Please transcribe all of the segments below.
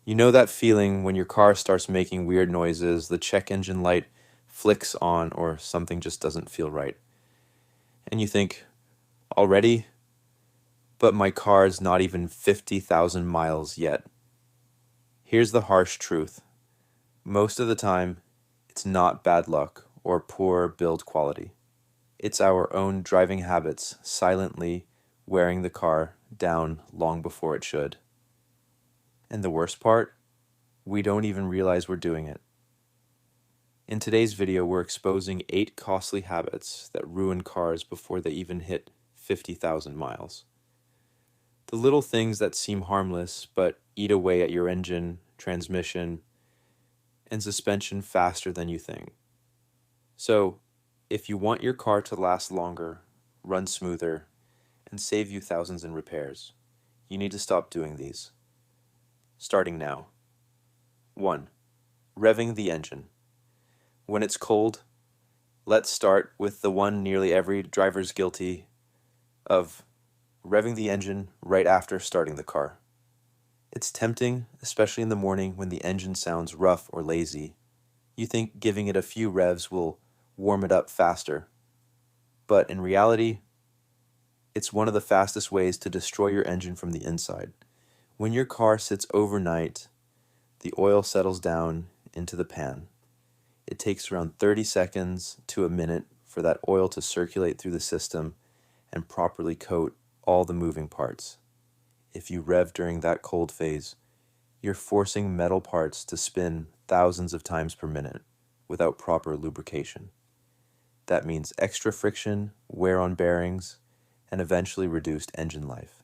You know that feeling when your car starts making weird noises, the check engine light flicks on, or something just doesn't feel right. And you think, already? But my car's not even 50,000 miles yet. Here's the harsh truth. Most of the time, it's not bad luck or poor build quality. It's our own driving habits silently wearing the car down long before it should. And the worst part? We don't even realize we're doing it. In today's video, we're exposing 8 costly habits that ruin cars before they even hit 50,000 miles. The little things that seem harmless but eat away at your engine, transmission, and suspension faster than you think. So, if you want your car to last longer, run smoother, and save you thousands in repairs, you need to stop doing these. Starting now. 1. Revving the engine. When it's cold, let's start with the one nearly every driver's guilty of: revving the engine right after starting the car. It's tempting, especially in the morning when the engine sounds rough or lazy. You think giving it a few revs will warm it up faster. But in reality, it's one of the fastest ways to destroy your engine from the inside. When your car sits overnight, the oil settles down into the pan. It takes around 30 seconds to a minute for that oil to circulate through the system and properly coat all the moving parts. If you rev during that cold phase, you're forcing metal parts to spin thousands of times per minute without proper lubrication. That means extra friction, wear on bearings, and eventually reduced engine life.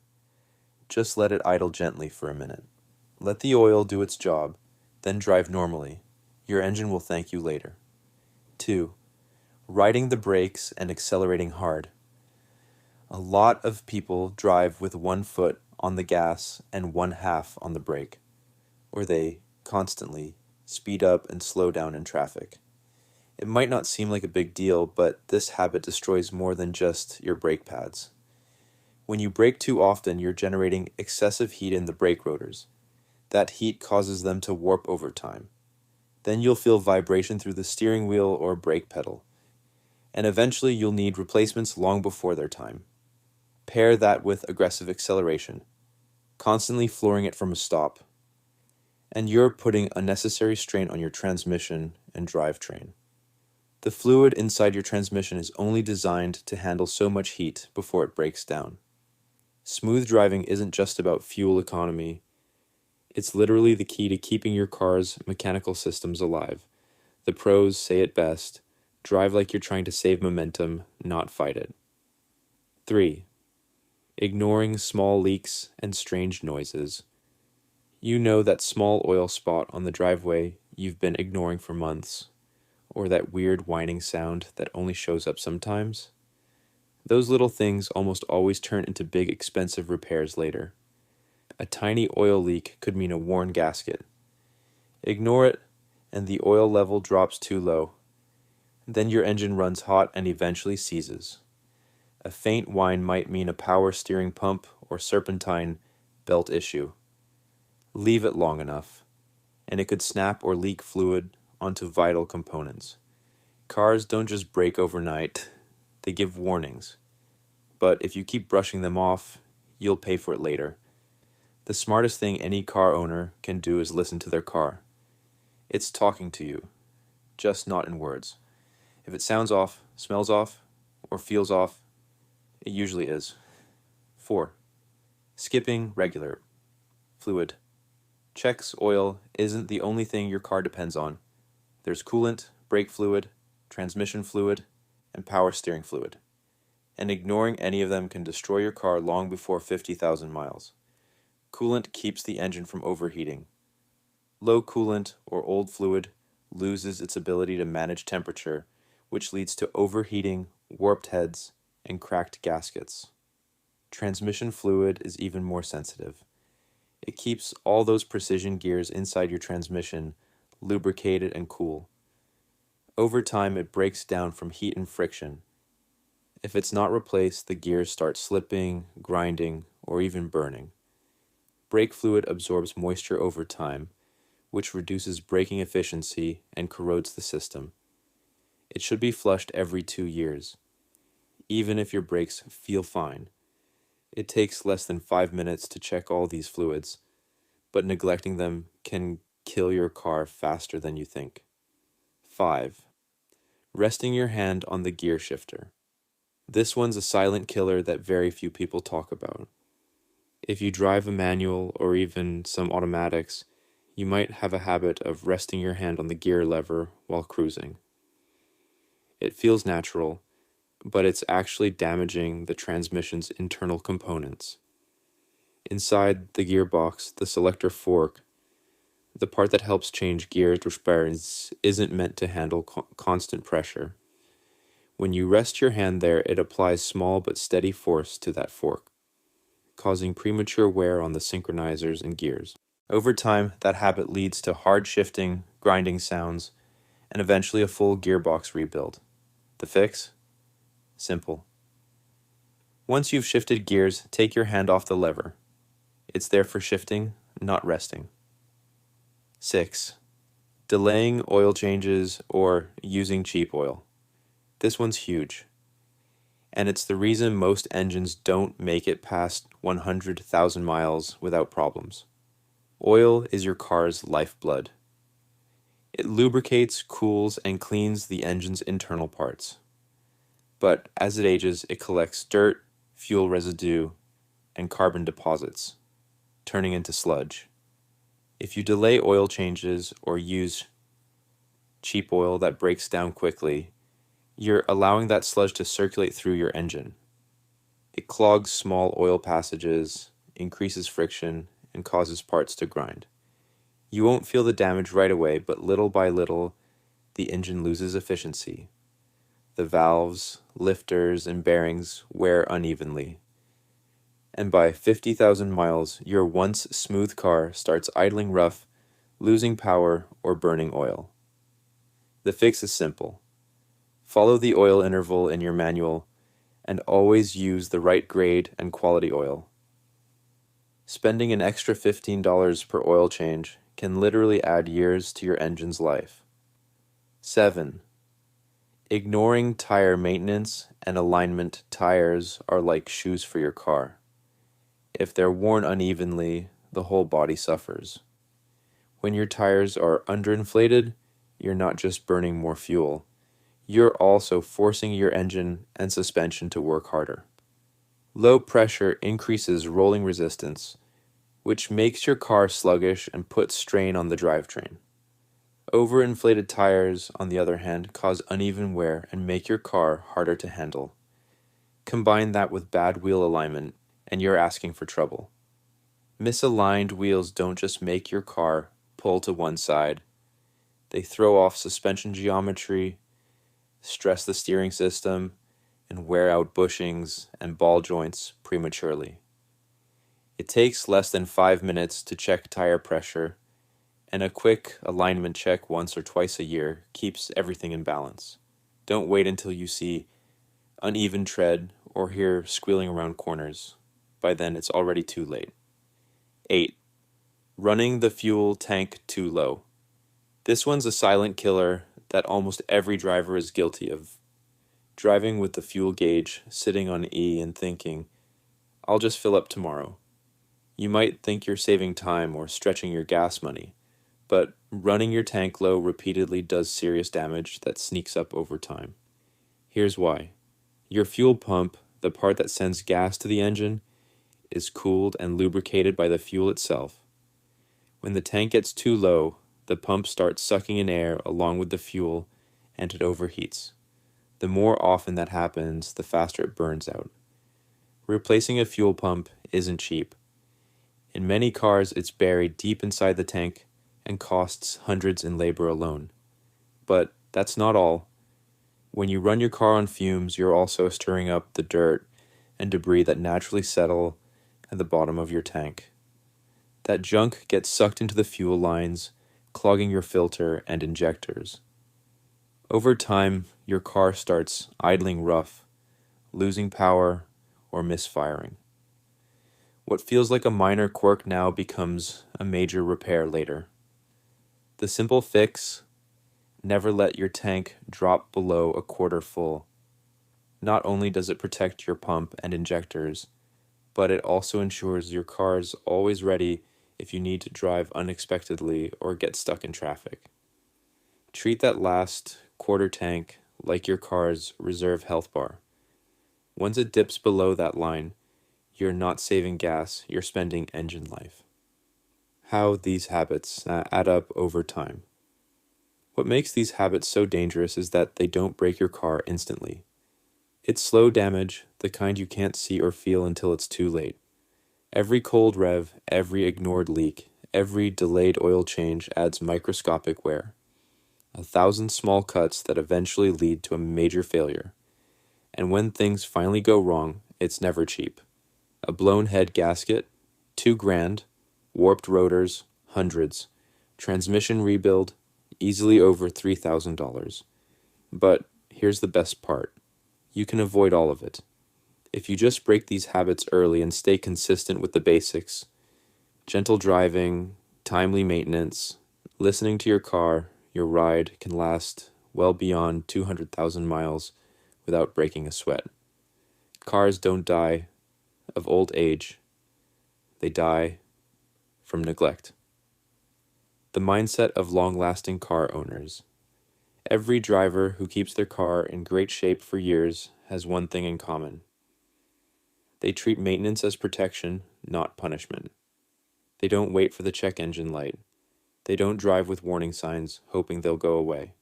Just let it idle gently for a minute. Let the oil do its job, then drive normally. Your engine will thank you later. 2. Riding the brakes and accelerating hard. A lot of people drive with one foot on the gas and one half on the brake, or they constantly speed up and slow down in traffic. It might not seem like a big deal, but this habit destroys more than just your brake pads. When you brake too often, you're generating excessive heat in the brake rotors. That heat causes them to warp over time. Then you'll feel vibration through the steering wheel or brake pedal. And eventually you'll need replacements long before their time. Pair that with aggressive acceleration, constantly flooring it from a stop, and you're putting unnecessary strain on your transmission and drivetrain. The fluid inside your transmission is only designed to handle so much heat before it breaks down. Smooth driving isn't just about fuel economy. It's literally the key to keeping your car's mechanical systems alive. The pros say it best: drive like you're trying to save momentum, not fight it. 3. Ignoring small leaks and strange noises. You know that small oil spot on the driveway you've been ignoring for months, or that weird whining sound that only shows up sometimes? Those little things almost always turn into big expensive repairs later. A tiny oil leak could mean a worn gasket. Ignore it, and the oil level drops too low. Then your engine runs hot and eventually seizes. A faint whine might mean a power steering pump or serpentine belt issue. Leave it long enough, and it could snap or leak fluid onto vital components. Cars don't just break overnight, they give warnings. But if you keep brushing them off, you'll pay for it later. The smartest thing any car owner can do is listen to their car. It's talking to you, just not in words. If it sounds off, smells off, or feels off, it usually is. 4. Skipping regular fluid. Checks oil isn't the only thing your car depends on. There's coolant, brake fluid, transmission fluid, and power steering fluid. And ignoring any of them can destroy your car long before 50,000 miles. Coolant keeps the engine from overheating. Low coolant or old fluid loses its ability to manage temperature, which leads to overheating, warped heads, and cracked gaskets. Transmission fluid is even more sensitive. It keeps all those precision gears inside your transmission lubricated and cool. Over time, it breaks down from heat and friction. If it's not replaced, the gears start slipping, grinding, or even burning. Brake fluid absorbs moisture over time, which reduces braking efficiency and corrodes the system. It should be flushed every 2 years, even if your brakes feel fine. It takes less than 5 minutes to check all these fluids, but neglecting them can kill your car faster than you think. 5. Resting your hand on the gear shifter. This one's a silent killer that very few people talk about. If you drive a manual or even some automatics, you might have a habit of resting your hand on the gear lever while cruising. It feels natural, but it's actually damaging the transmission's internal components. Inside the gearbox, the selector fork, the part that helps change gears or bearings, isn't meant to handle constant pressure. When you rest your hand there, it applies small but steady force to that fork, causing premature wear on the synchronizers and gears. Over time, that habit leads to hard shifting, grinding sounds, and eventually a full gearbox rebuild. The fix? Simple. Once you've shifted gears, take your hand off the lever. It's there for shifting, not resting. 6. Delaying oil changes or using cheap oil. This one's huge, and it's the reason most engines don't make it past 100,000 miles without problems. Oil is your car's lifeblood. It lubricates, cools, and cleans the engine's internal parts. But as it ages, it collects dirt, fuel residue, and carbon deposits, turning into sludge. If you delay oil changes or use cheap oil that breaks down quickly, you're allowing that sludge to circulate through your engine. It clogs small oil passages, increases friction, and causes parts to grind. You won't feel the damage right away, but little by little, the engine loses efficiency. The valves, lifters, and bearings wear unevenly. And by 50,000 miles, your once smooth car starts idling rough, losing power, or burning oil. The fix is simple. Follow the oil interval in your manual, and always use the right grade and quality oil. Spending an extra $15 per oil change can literally add years to your engine's life. 7. Ignoring tire maintenance and alignment. Tires are like shoes for your car. If they're worn unevenly, the whole body suffers. When your tires are underinflated, you're not just burning more fuel, you're also forcing your engine and suspension to work harder. Low pressure increases rolling resistance, which makes your car sluggish and puts strain on the drivetrain. Overinflated tires, on the other hand, cause uneven wear and make your car harder to handle. Combine that with bad wheel alignment, and you're asking for trouble. Misaligned wheels don't just make your car pull to one side, they throw off suspension geometry, stress the steering system, and wear out bushings and ball joints prematurely. It takes less than 5 minutes to check tire pressure, and a quick alignment check once or twice a year keeps everything in balance. Don't wait until you see uneven tread or hear squealing around corners. By then, it's already too late. 8. Running the fuel tank too low. This one's a silent killer that almost every driver is guilty of. Driving with the fuel gauge sitting on E and thinking, I'll just fill up tomorrow. You might think you're saving time or stretching your gas money, but running your tank low repeatedly does serious damage that sneaks up over time. Here's why. Your fuel pump, the part that sends gas to the engine, is cooled and lubricated by the fuel itself. When the tank gets too low, the pump starts sucking in air along with the fuel, and it overheats. The more often that happens, the faster it burns out. Replacing a fuel pump isn't cheap. In many cars, it's buried deep inside the tank and costs hundreds in labor alone. But that's not all. When you run your car on fumes, you're also stirring up the dirt and debris that naturally settle at the bottom of your tank. That junk gets sucked into the fuel lines, clogging your filter and injectors. Over time, your car starts idling rough, losing power, or misfiring. What feels like a minor quirk now becomes a major repair later. The simple fix: never let your tank drop below a quarter full. Not only does it protect your pump and injectors, but it also ensures your car's always ready if you need to drive unexpectedly or get stuck in traffic. Treat that last quarter tank like your car's reserve health bar. Once it dips below that line, you're not saving gas, you're spending engine life. How these habits add up over time. What makes these habits so dangerous is that they don't break your car instantly. It's slow damage, the kind you can't see or feel until it's too late. Every cold rev, every ignored leak, every delayed oil change adds microscopic wear. 1,000 small cuts that eventually lead to a major failure. And when things finally go wrong, it's never cheap. A blown head gasket, $2,000, warped rotors, hundreds, transmission rebuild, easily over $3,000. But here's the best part. You can avoid all of it. If you just break these habits early and stay consistent with the basics: gentle driving, timely maintenance, listening to your car, your ride can last well beyond 200,000 miles without breaking a sweat. Cars don't die of old age, they die from neglect. The mindset of long-lasting car owners. Every driver who keeps their car in great shape for years has one thing in common. They treat maintenance as protection, not punishment. They don't wait for the check engine light. They don't drive with warning signs, hoping they'll go away.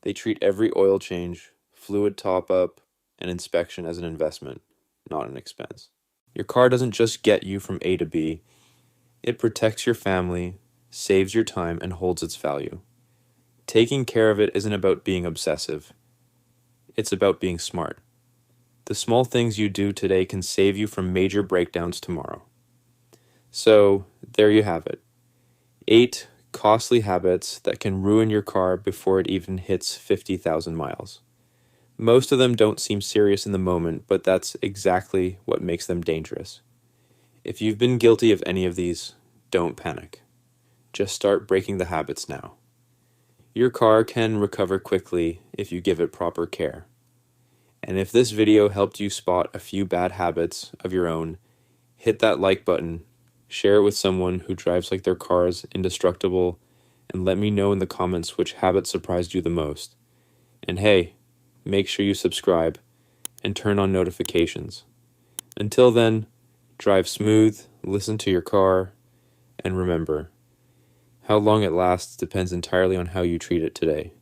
They treat every oil change, fluid top-up, and inspection as an investment, not an expense. Your car doesn't just get you from A to B. It protects your family, saves your time, and holds its value. Taking care of it isn't about being obsessive. It's about being smart. The small things you do today can save you from major breakdowns tomorrow. So, there you have it. 8 costly habits that can ruin your car before it even hits 50,000 miles. Most of them don't seem serious in the moment, but that's exactly what makes them dangerous. If you've been guilty of any of these, don't panic. Just start breaking the habits now. Your car can recover quickly if you give it proper care. And if this video helped you spot a few bad habits of your own, hit that like button, share it with someone who drives like their car is indestructible, and let me know in the comments which habit surprised you the most. And hey, make sure you subscribe and turn on notifications. Until then, drive smooth, listen to your car, and remember, how long it lasts depends entirely on how you treat it today.